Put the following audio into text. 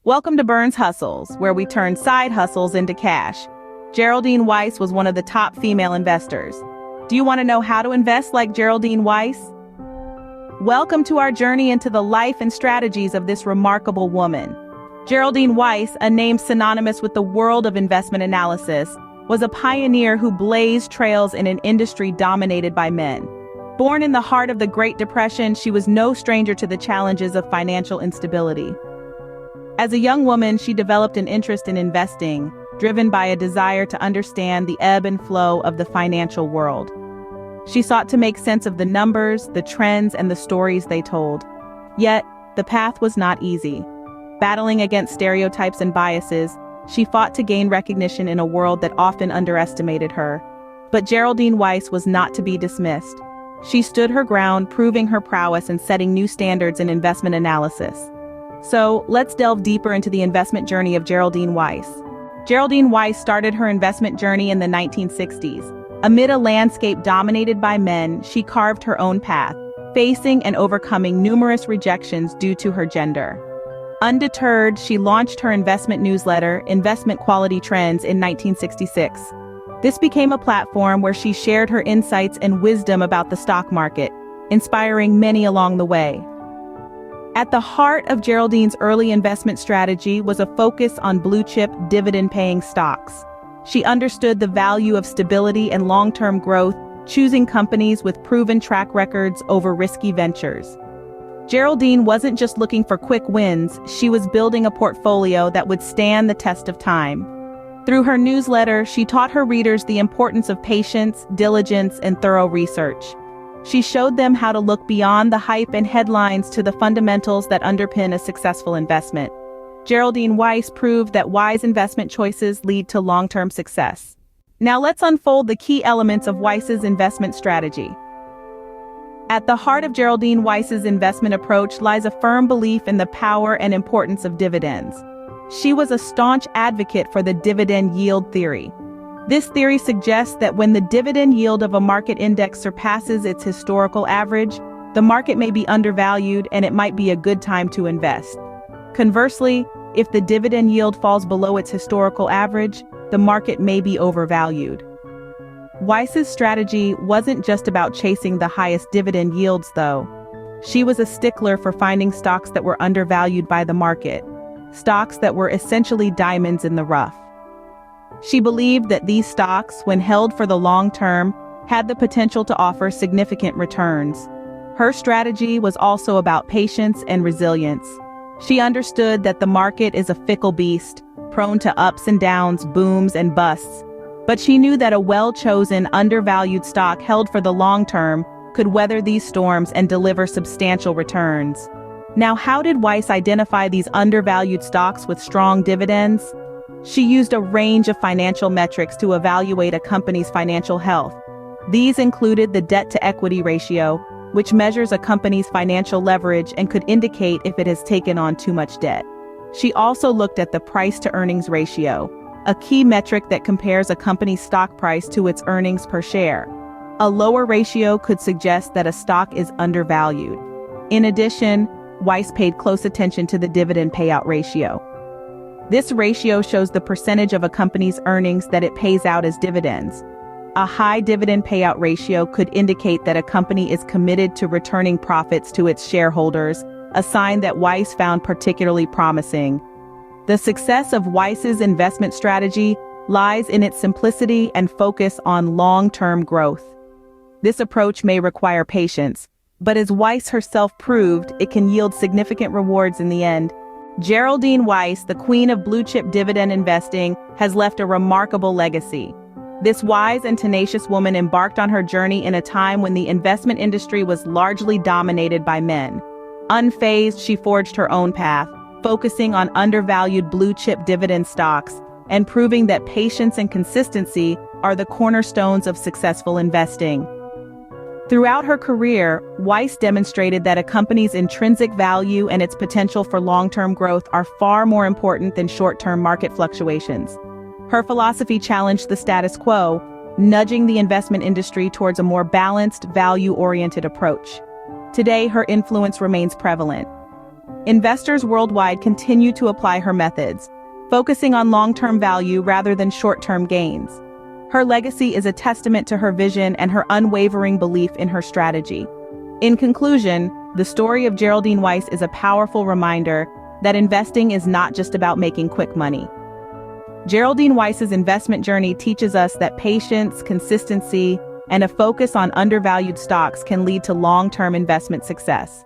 Welcome to Burns Hustles, where we turn side hustles into cash. Geraldine Weiss was one of the top female investors. Do you want to know how to invest like Geraldine Weiss? Welcome to our journey into the life and strategies of this remarkable woman. Geraldine Weiss, a name synonymous with the world of investment analysis, was a pioneer who blazed trails in an industry dominated by men. Born in the heart of the Great Depression, she was no stranger to the challenges of financial instability. As a young woman, she developed an interest in investing, driven by a desire to understand the ebb and flow of the financial world. She sought to make sense of the numbers, the trends, and the stories they told. Yet, the path was not easy. Battling against stereotypes and biases, she fought to gain recognition in a world that often underestimated her. But Geraldine Weiss was not to be dismissed. She stood her ground, proving her prowess and setting new standards in investment analysis. So, let's delve deeper into the investment journey of Geraldine Weiss. Geraldine Weiss started her investment journey in the 1960s. Amid a landscape dominated by men, she carved her own path, facing and overcoming numerous rejections due to her gender. Undeterred, she launched her investment newsletter, Investment Quality Trends, in 1966. This became a platform where she shared her insights and wisdom about the stock market, inspiring many along the way. At the heart of Geraldine's early investment strategy was a focus on blue-chip, dividend-paying stocks. She understood the value of stability and long-term growth, choosing companies with proven track records over risky ventures. Geraldine wasn't just looking for quick wins, she was building a portfolio that would stand the test of time. Through her newsletter, she taught her readers the importance of patience, diligence, and thorough research. She showed them how to look beyond the hype and headlines to the fundamentals that underpin a successful investment. Geraldine Weiss proved that wise investment choices lead to long-term success. Now let's unfold the key elements of Weiss's investment strategy. At the heart of Geraldine Weiss's investment approach lies a firm belief in the power and importance of dividends. She was a staunch advocate for the dividend yield theory. This theory suggests that when the dividend yield of a market index surpasses its historical average, the market may be undervalued and it might be a good time to invest. Conversely, if the dividend yield falls below its historical average, the market may be overvalued. Weiss's strategy wasn't just about chasing the highest dividend yields, though. She was a stickler for finding stocks that were undervalued by the market, stocks that were essentially diamonds in the rough. She believed that these stocks, when held for the long term, had the potential to offer significant returns. Her strategy was also about patience and resilience. She understood that the market is a fickle beast, prone to ups and downs, booms and busts. But she knew that a well-chosen, undervalued stock held for the long term could weather these storms and deliver substantial returns. Now, how did Weiss identify these undervalued stocks with strong dividends? She used a range of financial metrics to evaluate a company's financial health. These included the debt-to-equity ratio, which measures a company's financial leverage and could indicate if it has taken on too much debt. She also looked at the price-to-earnings ratio, a key metric that compares a company's stock price to its earnings per share. A lower ratio could suggest that a stock is undervalued. In addition, Weiss paid close attention to the dividend payout ratio. This ratio shows the percentage of a company's earnings that it pays out as dividends. A high dividend payout ratio could indicate that a company is committed to returning profits to its shareholders, a sign that Weiss found particularly promising. The success of Weiss's investment strategy lies in its simplicity and focus on long-term growth. This approach may require patience, but as Weiss herself proved, it can yield significant rewards in the end. Geraldine Weiss, the queen of blue-chip dividend investing, has left a remarkable legacy. This wise and tenacious woman embarked on her journey in a time when the investment industry was largely dominated by men. Unfazed, she forged her own path, focusing on undervalued blue-chip dividend stocks and proving that patience and consistency are the cornerstones of successful investing. Throughout her career, Weiss demonstrated that a company's intrinsic value and its potential for long-term growth are far more important than short-term market fluctuations. Her philosophy challenged the status quo, nudging the investment industry towards a more balanced, value-oriented approach. Today, her influence remains prevalent. Investors worldwide continue to apply her methods, focusing on long-term value rather than short-term gains. Her legacy is a testament to her vision and her unwavering belief in her strategy. In conclusion, the story of Geraldine Weiss is a powerful reminder that investing is not just about making quick money. Geraldine Weiss's investment journey teaches us that patience, consistency, and a focus on undervalued stocks can lead to long-term investment success.